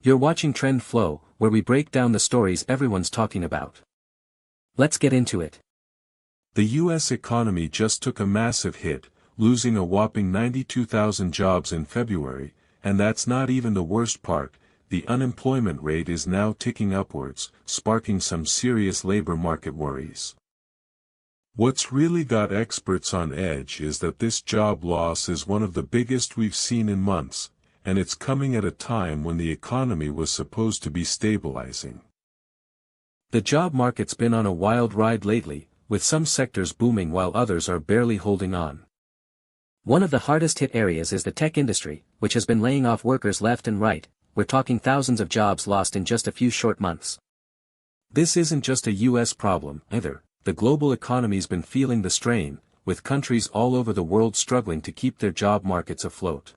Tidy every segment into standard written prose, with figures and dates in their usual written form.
You're watching Trend Flow, where we break down the stories everyone's talking about. Let's get into it. The U.S. economy just took a massive hit, losing a whopping 92,000 jobs in February, and that's not even the worst part. The unemployment rate is now ticking upwards, sparking some serious labor market worries. What's really got experts on edge is that this job loss is one of the biggest we've seen in months, and it's coming at a time when the economy was supposed to be stabilizing. The job market's been on a wild ride lately, with some sectors booming while others are barely holding on. One of the hardest hit areas is the tech industry, which has been laying off workers left and right. We're talking thousands of jobs lost in just a few short months. This isn't just a US problem, either. The global economy's been feeling the strain, with countries all over the world struggling to keep their job markets afloat.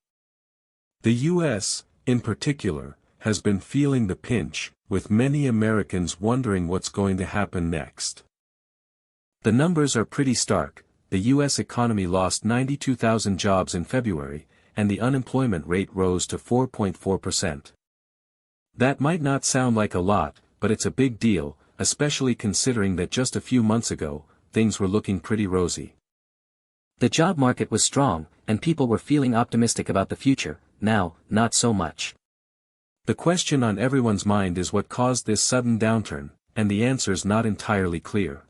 The US, in particular, has been feeling the pinch, with many Americans wondering what's going to happen next. The numbers are pretty stark. The US economy lost 92,000 jobs in February, and the unemployment rate rose to 4.4%. That might not sound like a lot, but it's a big deal, especially considering that just a few months ago, things were looking pretty rosy. The job market was strong, and people were feeling optimistic about the future. Now, not so much. The question on everyone's mind is what caused this sudden downturn, and the answer's not entirely clear.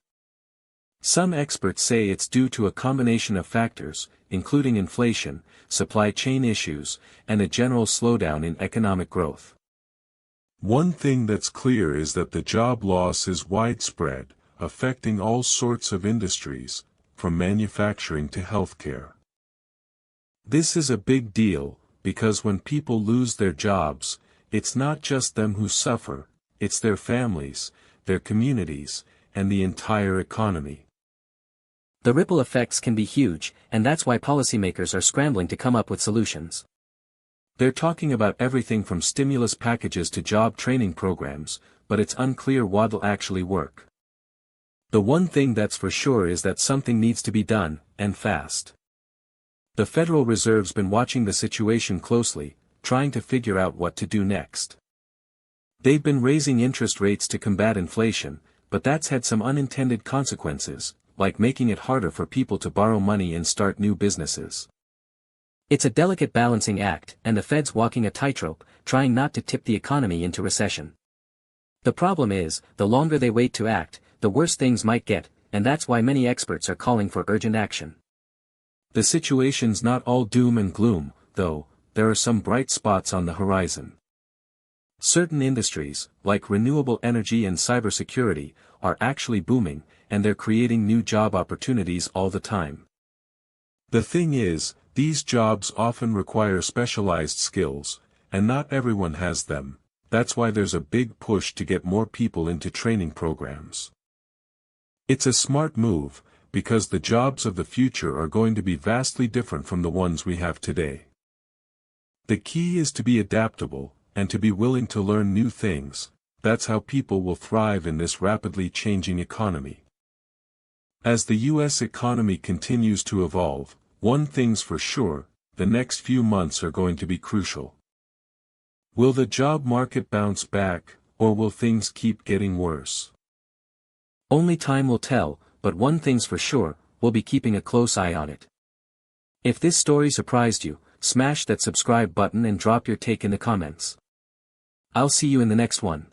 Some experts say it's due to a combination of factors, including inflation, supply chain issues, and a general slowdown in economic growth. One thing that's clear is that the job loss is widespread, affecting all sorts of industries, from manufacturing to healthcare. This is a big deal, because when people lose their jobs, it's not just them who suffer, it's their families, their communities, and the entire economy. The ripple effects can be huge, and that's why policymakers are scrambling to come up with solutions. They're talking about everything from stimulus packages to job training programs, but it's unclear what'll actually work. The one thing that's for sure is that something needs to be done, and fast. The Federal Reserve's been watching the situation closely, trying to figure out what to do next. They've been raising interest rates to combat inflation, but that's had some unintended consequences, like making it harder for people to borrow money and start new businesses. It's a delicate balancing act, and the Fed's walking a tightrope, trying not to tip the economy into recession. The problem is, the longer they wait to act, the worse things might get, and that's why many experts are calling for urgent action. The situation's not all doom and gloom, though. There are some bright spots on the horizon. Certain industries, like renewable energy and cybersecurity, are actually booming, and they're creating new job opportunities all the time. The thing is, these jobs often require specialized skills, and not everyone has them. That's why there's a big push to get more people into training programs. It's a smart move, because the jobs of the future are going to be vastly different from the ones we have today. The key is to be adaptable, and to be willing to learn new things. That's how people will thrive in this rapidly changing economy. As the US economy continues to evolve, one thing's for sure, the next few months are going to be crucial. Will the job market bounce back, or will things keep getting worse? Only time will tell, but one thing's for sure, we'll be keeping a close eye on it. If this story surprised you, smash that subscribe button and drop your take in the comments. I'll see you in the next one.